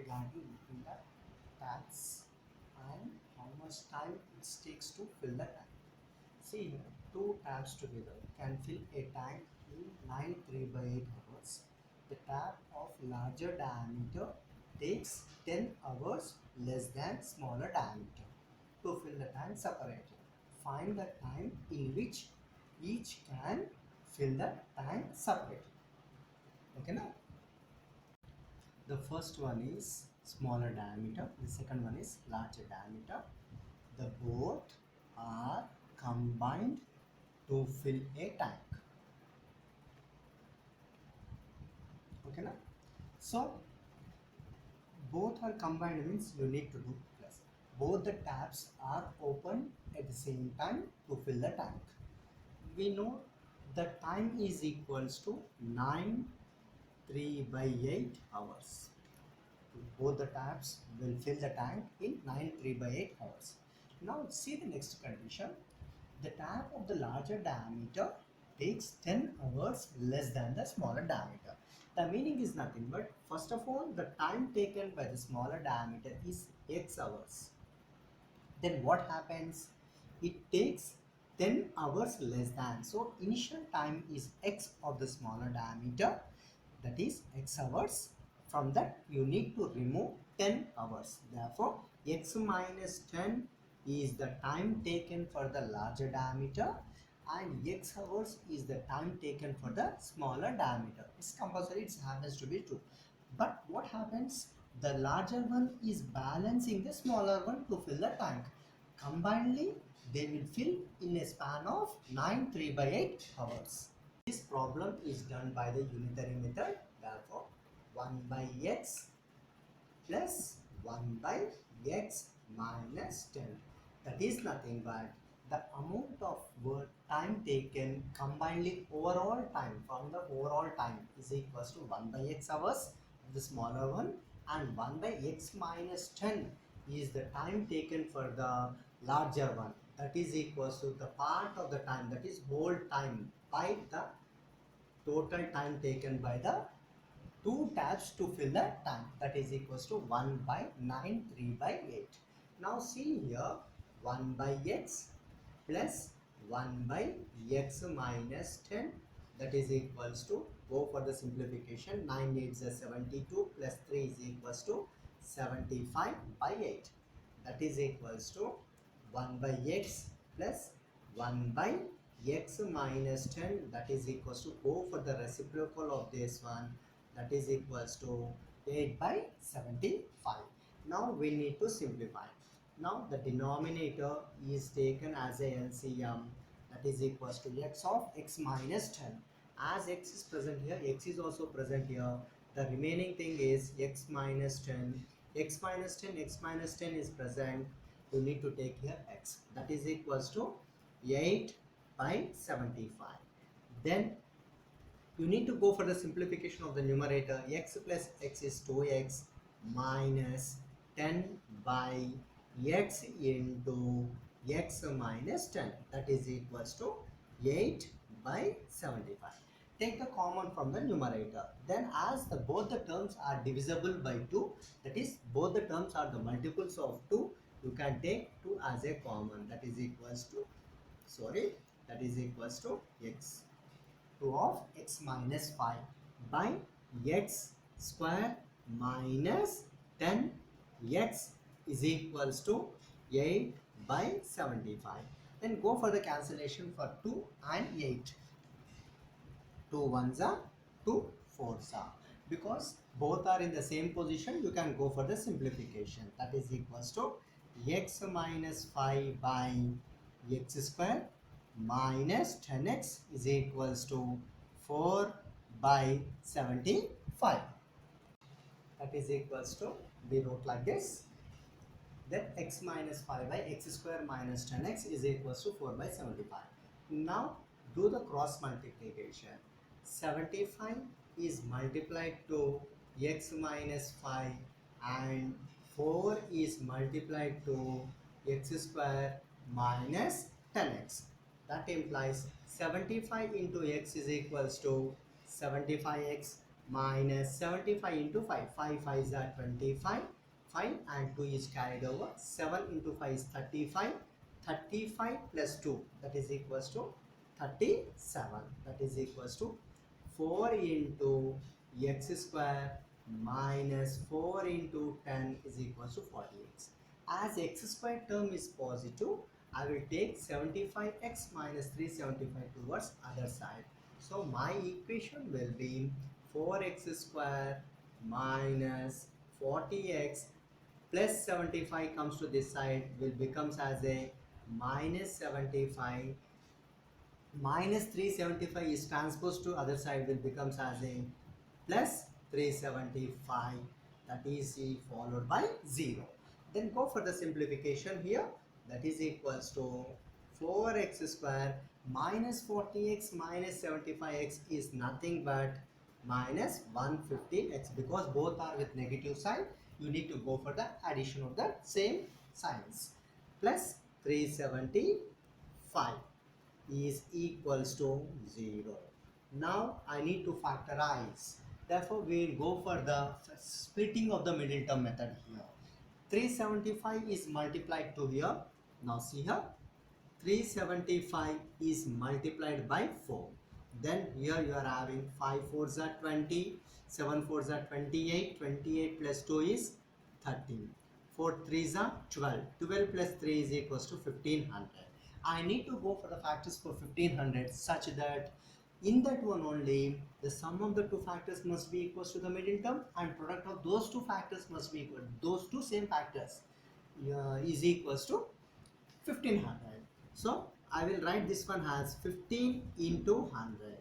regarding the taps and how much time it takes to fill the tank. See here, two taps together can fill a tank in 9 3 by 8 hours. The tap of larger diameter takes 10 hours less than smaller diameter to fill the tank separately. Find the time in which each can fill the tank separately. Okay, now the first one is smaller diameter, the second one is larger diameter. The both are combined to fill a tank. Okay, now so both are combined means you need to do plus. Both the taps are open at the same time to fill the tank. We know the time is equals to 9 3 by 8 hours. Both the taps will fill the tank in 9 3 by 8 hours. Now see the next condition. The tap of the larger diameter takes 10 hours less than the smaller diameter. The meaning is nothing but first of all the time taken by the smaller diameter is x hours. Then what happens? It takes 10 hours less than. So initial time is x of the smaller diameter, that is x hours. From that you need to remove 10 hours. Therefore x minus 10 is the time taken for the larger diameter and x hours is the time taken for the smaller diameter. It's compulsory, it happens to be true. But what happens? The larger one is balancing the smaller one to fill the tank. Combinedly, they will fill in a span of 9 3 by 8 hours. This problem is done by the unitary method. Therefore, 1 by x plus 1 by x minus 10. That is nothing but the amount of work time taken combinedly overall time from the overall time is equals to 1 by x hours, the smaller one, and 1 by x minus 10 is the time taken for the larger one, that is equals to the part of the time, that is whole time by the total time taken by the two taps to fill the tank, that is equals to 1 by 9 3 by 8. Now see here, 1 by x plus 1 by x minus 10, that is equals to, go for the simplification, 9 8s are 72 plus 3 is equals to 75 by 8, that is equals to 1 by x plus 1 by x minus 10, that is equals to, go for the reciprocal of this one, that is equals to 8 by 75. Now we need to simplify. Now the denominator is taken as a LCM, that is equals to x of x minus 10. As x is present here, x is also present here. The remaining thing is x minus 10. X minus 10, x minus 10 is present. You need to take here x. That is equals to 8 by 75. Then you need to go for the simplification of the numerator. X plus x is 2x minus 10 by x into x minus 10, that is equals to 8 by 75. Take the common from the numerator. Then as both the terms are divisible by 2, that is both the terms are the multiples of 2, you can take 2 as a common, that is equals to, that is equals to x. 2 of x minus 5 by x square minus 10 x is equals to 8 by 75. Then go for the cancellation for 2 and 8. 2 ones are 2 fours are. Because both are in the same position, you can go for the simplification. That is equals to x minus 5 by x square minus 10x is equals to 4 by 75. That is equals to, we wrote like this. Then x minus 5 by x square minus 10x is equals to 4 by 75. Now do the cross multiplication. 75 is multiplied to x minus 5 and 4 is multiplied to x square minus 10x. That implies 75 into x is equals to 75x minus 75 into 5. 5 5s are 25. 5 and 2 is carried over. 7 into 5 is 35. 35 plus 2, that is equals to 37. That is equals to 4 into x square minus 4 into 10 is equals to 48. As x square term is positive, I will take 75x minus 375 towards other side. So my equation will be 4x square minus 40x plus 75 comes to this side will becomes as a minus 75, minus 375 is transposed to other side will becomes as a plus 375, that is followed by 0. Then go for the simplification here, that is equals to 4x square minus 40x minus 75x is nothing but minus 115x, because both are with negative sign you need to go for the addition of the same signs, plus 375 is equals to 0. Now I need to factorize. Therefore, we will go for the splitting of the middle term method here. 375 is multiplied to here. Now see here. 375 is multiplied by 4. Then here you are having 5 4s are 20, 7 4s are 28, 28 plus 2 is 13. 4 3s are 12, 12 plus 3 is equals to 1500. I need to go for the factors for 1500 such that in that one only the sum of the two factors must be equals to the middle term and product of those two factors must be equal. Those two same factors is equals to 1500. So I will write this one as 15 into 100,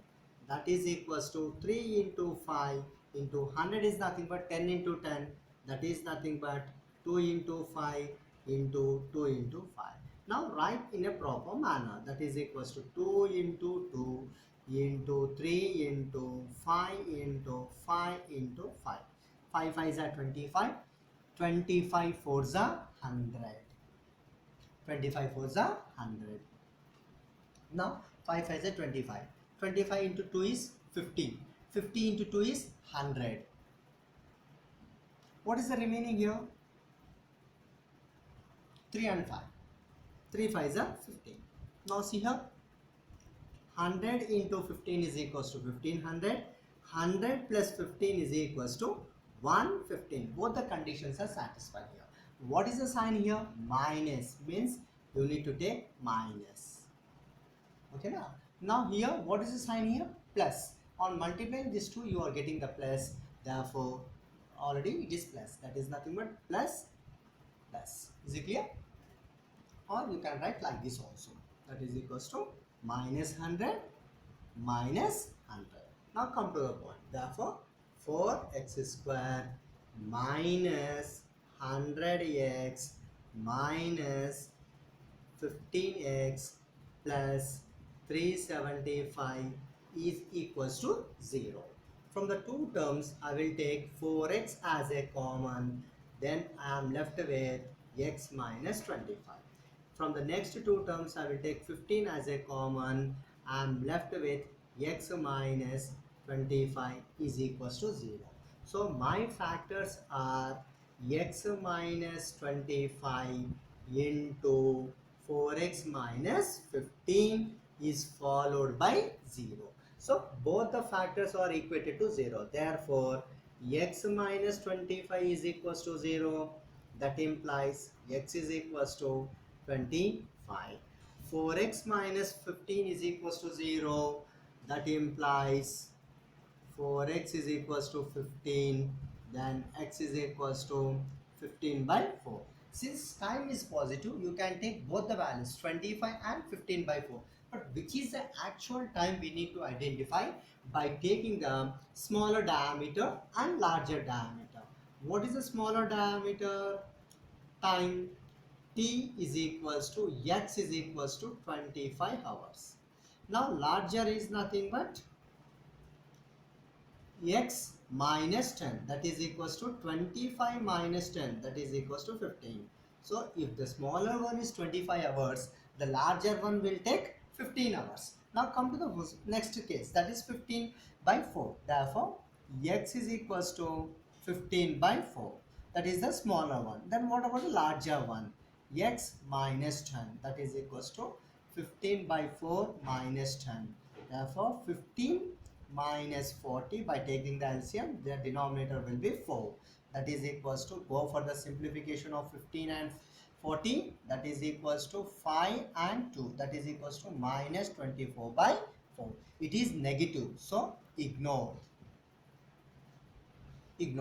that is equals to 3 into 5 into 100 is nothing but 10 into 10, that is nothing but 2 into 5 into 2 into 5. Now write in a proper manner, that is equals to 2 into 2 into 3 into 5 into 5 into 5. 5 5s are 25, 25 4s are 100. 25 4s are 100. Now 5 5s are 25. 25 into 2 is 50. 50 into 2 is 100. What is the remaining here? 3 and 5. 3 5s are 15. Now see here. 100 into 15 is equals to 1500. 100 plus 15 is equals to 115. Both the conditions are satisfied here. What is the sign here? Minus means you need to take minus. Okay now. Now here what is the sign here? Plus. On multiplying these two you are getting the plus. Therefore already it is plus. That is nothing but plus plus. Is it clear? Or you can write like this also. That is equals to minus 100 minus 100. Now come to the point. Therefore 4x square minus 100x minus 15x plus 375 is equals to 0. From the two terms I will take 4x as a common, then I am left with x minus 25. From the next two terms I will take 15 as a common, I am left with x minus 25 is equals to 0. So my factors are x minus 25 into 4x minus 15 is followed by 0. So both the factors are equated to 0. Therefore x minus 25 is equals to 0. That implies x is equals to 25. 4x minus 15 is equals to 0. That implies 4x is equals to 15. Then x is equals to 15 by 4. Since time is positive, you can take both the values 25 and 15 by 4. But which is the actual time we need to identify by taking the smaller diameter and larger diameter. What is the smaller diameter? Time t is equals to x is equals to 25 hours. Now larger is nothing but x minus 10, that is equals to 25 minus 10, that is equals to 15. So if the smaller one is 25 hours, the larger one will take 15 hours. Now come to the next case, that is 15 by 4. Therefore x is equals to 15 by 4. That is the smaller one. Then what about the larger one? X minus 10. That is equals to 15 by 4 minus 10. Therefore, 15 minus 40, by taking the LCM, the denominator will be 4. That is equals to, go for the simplification of 15 and 40. That is equals to 5 and 2. That is equals to minus 24 by 4. It is negative. So, ignore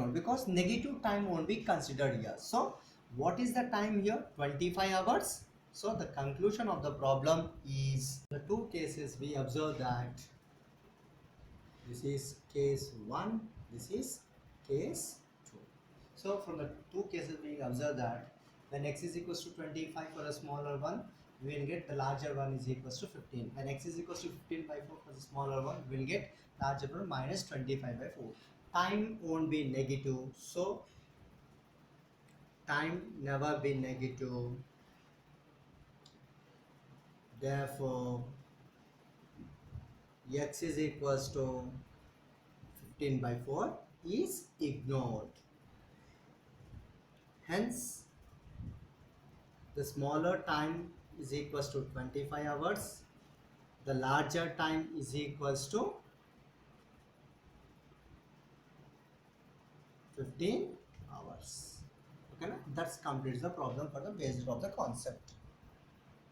because negative time won't be considered here. So what is the time here? 25 hours. So the conclusion of the problem is, the two cases we observe that this is case 1, this is case 2. So from the two cases we observe that when x is equals to 25 for a smaller one, we will get the larger one is equals to 15. When x is equals to 15 by 4 for the smaller one, we will get larger one minus 25 by 4. Time won't be negative, so time never be negative. Therefore, x is equals to 15 by 4 is ignored. Hence, the smaller time is equals to 25 hours. The larger time is equals to 15 hours. Okay, that completes the problem for the basis of the concept.